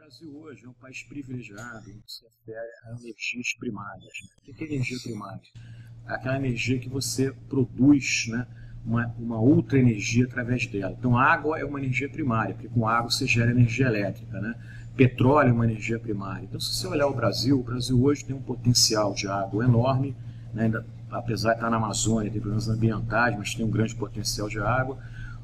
Brasil hoje é um país privilegiado no que se refere a energias primárias. Né? O que é energia primária? É aquela energia que você produz, né, uma outra energia através dela. Então, a água é uma energia primária, porque com água você gera energia elétrica. Né? Petróleo é uma energia primária. Então, se você olhar o Brasil hoje tem um potencial de água enorme, né? Apesar de estar na Amazônia, tem problemas ambientais, mas tem um grande potencial de água.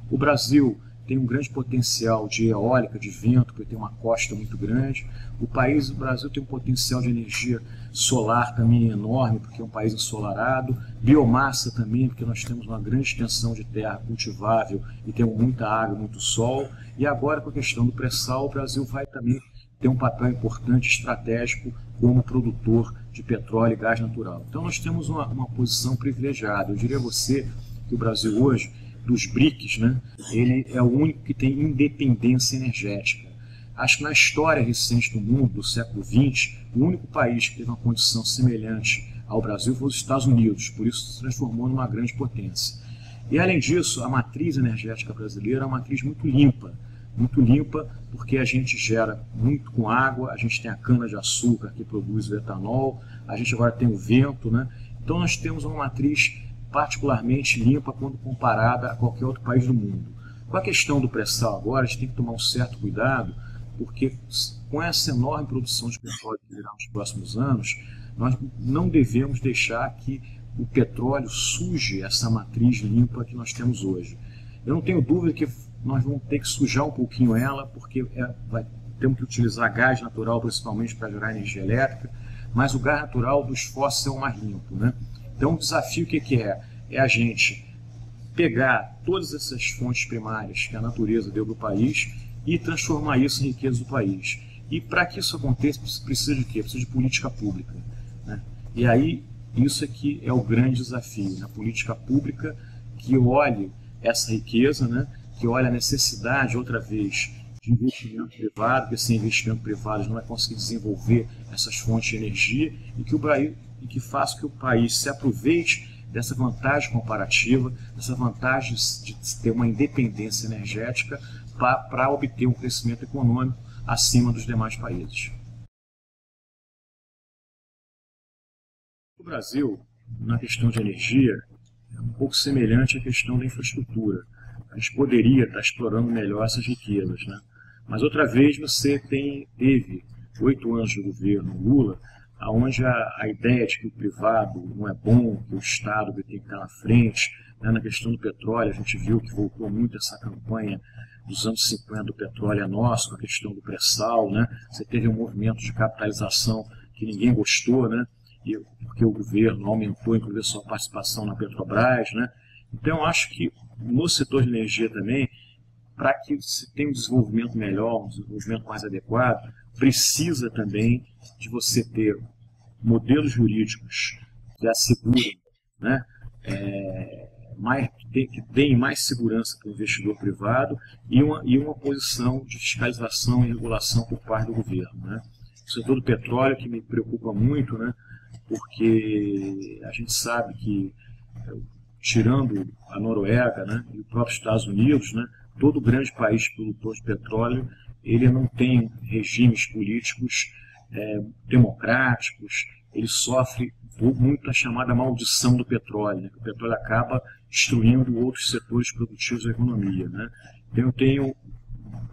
O Brasil tem um grande potencial de eólica, de vento, porque tem uma costa muito grande. O Brasil tem um potencial de energia solar também enorme, porque é um país ensolarado. Biomassa também, porque nós temos uma grande extensão de terra cultivável e temos muita água, muito sol. E agora, com a questão do pré-sal, o Brasil vai também ter um papel importante, estratégico, como produtor de petróleo e gás natural. Então nós temos uma posição privilegiada. Eu diria a você que o Brasil hoje, dos BRICS, né, ele é o único que tem independência energética. Acho que na história recente do mundo, do século XX, o único país que teve uma condição semelhante ao Brasil foi os Estados Unidos, por isso se transformou numa grande potência. E além disso, a matriz energética brasileira é uma matriz muito limpa porque a gente gera muito com água, a gente tem a cana-de-açúcar que produz o etanol, a gente agora tem o vento, né? Então nós temos uma matriz particularmente limpa quando comparada a qualquer outro país do mundo. Com a questão do pré-sal agora, a gente tem que tomar um certo cuidado, porque com essa enorme produção de petróleo que virá nos próximos anos, nós não devemos deixar que o petróleo suje essa matriz limpa que nós temos hoje. Eu não tenho dúvida que nós vamos ter que sujar um pouquinho ela, porque temos que utilizar gás natural principalmente para gerar energia elétrica, mas o gás natural dos fósseis é o mais limpo, né? Então o desafio o que é? É a gente pegar todas essas fontes primárias que a natureza deu para o país e transformar isso em riqueza do país. E para que isso aconteça, precisa de quê? Precisa de política pública, né? E aí, isso aqui é o grande desafio, na política pública que olhe essa riqueza, né? Que olhe a necessidade, outra vez, de investimento privado, porque sem investimento privado a gente não vai conseguir desenvolver essas fontes de energia e que faça que o país se aproveite dessa vantagem comparativa, dessa vantagem de ter uma independência energética para obter um crescimento econômico acima dos demais países. O Brasil, na questão de energia, é um pouco semelhante à questão da infraestrutura. A gente poderia estar explorando melhor essas riquezas, né? Mas outra vez você teve 8 anos de governo Lula, onde a ideia de que o privado não é bom, que o Estado tem que estar na frente, né? Na questão do petróleo, a gente viu que voltou muito essa campanha dos anos 50 do petróleo é nosso, com a questão do pré-sal, né? Você teve um movimento de capitalização que ninguém gostou, né? Porque o governo aumentou, inclusive, a sua participação na Petrobras, né? Então, eu acho que no setor de energia também, para que se tenha um desenvolvimento melhor, um desenvolvimento mais adequado, precisa também de você ter modelos jurídicos que assegurem, né, que deem mais segurança para o investidor privado e uma posição de fiscalização e regulação por parte do governo, né? O setor do petróleo que me preocupa muito, né, porque a gente sabe que, tirando a Noruega, né, e os próprios Estados Unidos, né, todo grande país produtor de petróleo, ele não tem regimes políticos democráticos, ele sofre muito a chamada maldição do petróleo, né, que o petróleo acaba destruindo outros setores produtivos da economia, né. Então eu tenho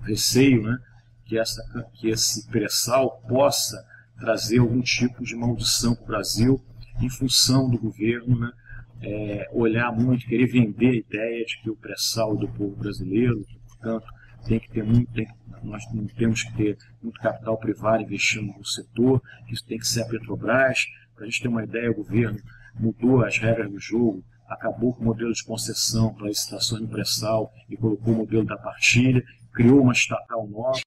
receio, né, que esse pré-sal possa trazer algum tipo de maldição para o Brasil em função do governo, né, olhar muito, querer vender a ideia de que o pré-sal do povo brasileiro, portanto, nós não temos que ter muito capital privado investindo no setor, que isso tem que ser a Petrobras. Para a gente ter uma ideia, o governo mudou as regras do jogo, acabou com o modelo de concessão para licitações no pré-sal e colocou o modelo da partilha, criou uma estatal nova.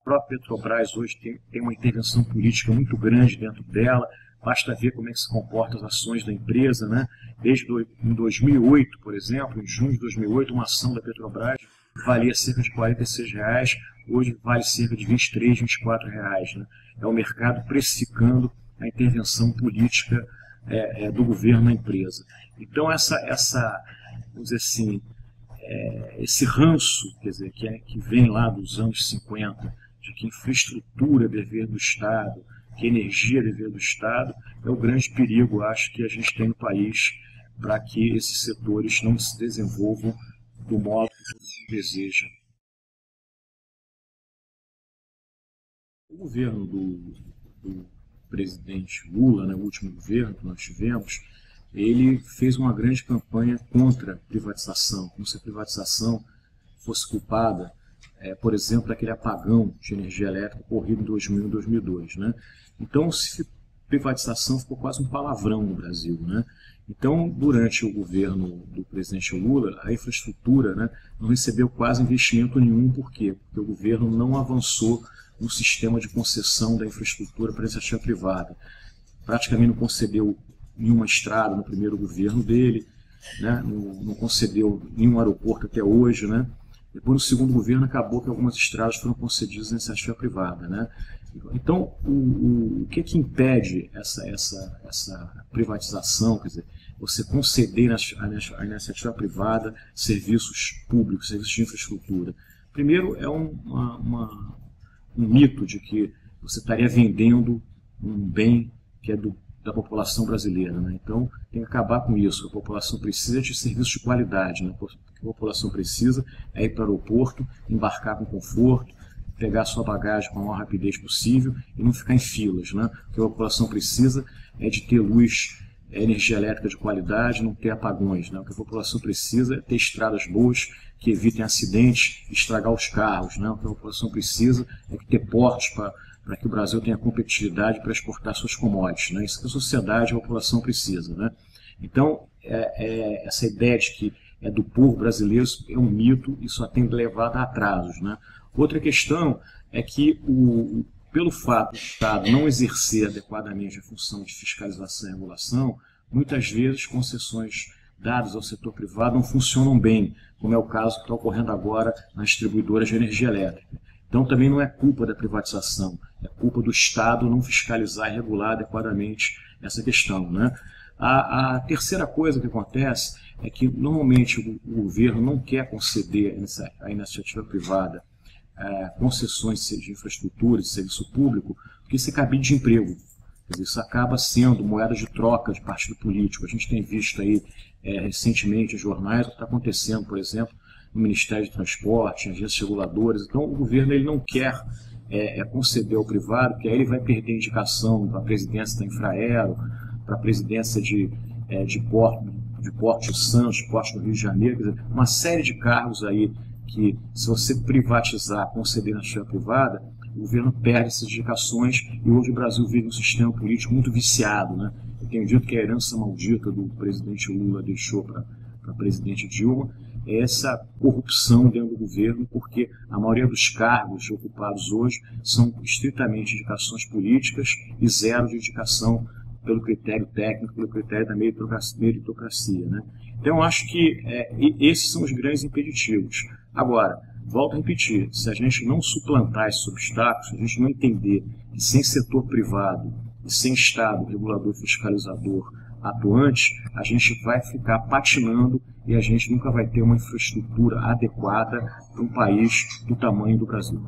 A própria Petrobras hoje tem uma intervenção política muito grande dentro dela. Basta ver como é que se comportam as ações da empresa, né? Desde em 2008, por exemplo, em junho de 2008, uma ação da Petrobras valia cerca de R$46, hoje vale cerca de R$23, R$24, né? É o mercado precificando a intervenção política do governo na empresa. Então vamos dizer assim, esse ranço, quer dizer, que vem lá dos anos 50, de que infraestrutura é dever do Estado, que energia é dever do Estado, é o grande perigo, acho, que a gente tem no país para que esses setores não se desenvolvam do modo que todo mundo deseja. O governo do presidente Lula, né, o último governo que nós tivemos, ele fez uma grande campanha contra a privatização, como se a privatização fosse culpada, por exemplo, daquele apagão de energia elétrica ocorrido em 2000 e 2002. Né? Então, privatização ficou quase um palavrão no Brasil. Né? Então, durante o governo do presidente Lula, a infraestrutura, né, não recebeu quase investimento nenhum. Por quê? Porque o governo não avançou no sistema de concessão da infraestrutura para a iniciativa privada. Praticamente não concedeu nenhuma estrada no primeiro governo dele, né? Não concedeu nenhum aeroporto até hoje. Né? Depois, no segundo governo, acabou que algumas estradas foram concedidas à iniciativa privada. Né? Então, o que impede essa privatização, quer dizer, você conceder à iniciativa privada serviços públicos, serviços de infraestrutura? Primeiro, é um mito de que você estaria vendendo um bem que é da população brasileira. Né? Então, tem que acabar com isso. A população precisa de serviços de qualidade. Né? O que a população precisa é ir para o aeroporto, embarcar com conforto, pegar sua bagagem com a maior rapidez possível e não ficar em filas. Né? O que a população precisa é de ter luz, energia elétrica de qualidade, não ter apagões. Né? O que a população precisa é ter estradas boas que evitem acidentes, estragar os carros. Né? O que a população precisa é ter portos para que o Brasil tenha competitividade para exportar suas commodities. Né? Isso que a sociedade e a população precisa. Né? Então, essa ideia de que é do povo brasileiro é um mito e só tem levado a atrasos. Né? Outra questão é que, pelo fato do Estado não exercer adequadamente a função de fiscalização e regulação, muitas vezes concessões dadas ao setor privado não funcionam bem, como é o caso que está ocorrendo agora nas distribuidoras de energia elétrica. Então, também não é culpa da privatização, é culpa do Estado não fiscalizar e regular adequadamente essa questão. Né? A terceira coisa que acontece é que, normalmente, o governo não quer conceder à iniciativa privada concessões de infraestrutura, de serviço público, porque isso é cabide de emprego. Quer dizer, isso acaba sendo moeda de troca de partido político. A gente tem visto aí recentemente em jornais o que está acontecendo, por exemplo, no Ministério de Transporte, em agências reguladoras. Então, o governo ele não quer conceder ao privado, porque aí ele vai perder indicação para a presidência da Infraero, para a presidência de Porto de Santos, de Porto do Rio de Janeiro, quer dizer, uma série de cargos aí que, se você privatizar, conceder na iniciativa privada, o governo perde essas indicações e hoje o Brasil vive um sistema político muito viciado. Né? Eu tenho dito que a herança maldita do presidente Lula deixou para a presidente Dilma é essa corrupção dentro do governo, porque a maioria dos cargos ocupados hoje são estritamente indicações políticas e zero de indicação pelo critério técnico, pelo critério da meritocracia. Né? Então, eu acho que esses são os grandes impeditivos. Agora, volto a repetir, se a gente não suplantar esses obstáculos, se a gente não entender que sem setor privado e sem Estado regulador fiscalizador atuante, a gente vai ficar patinando e a gente nunca vai ter uma infraestrutura adequada para um país do tamanho do Brasil.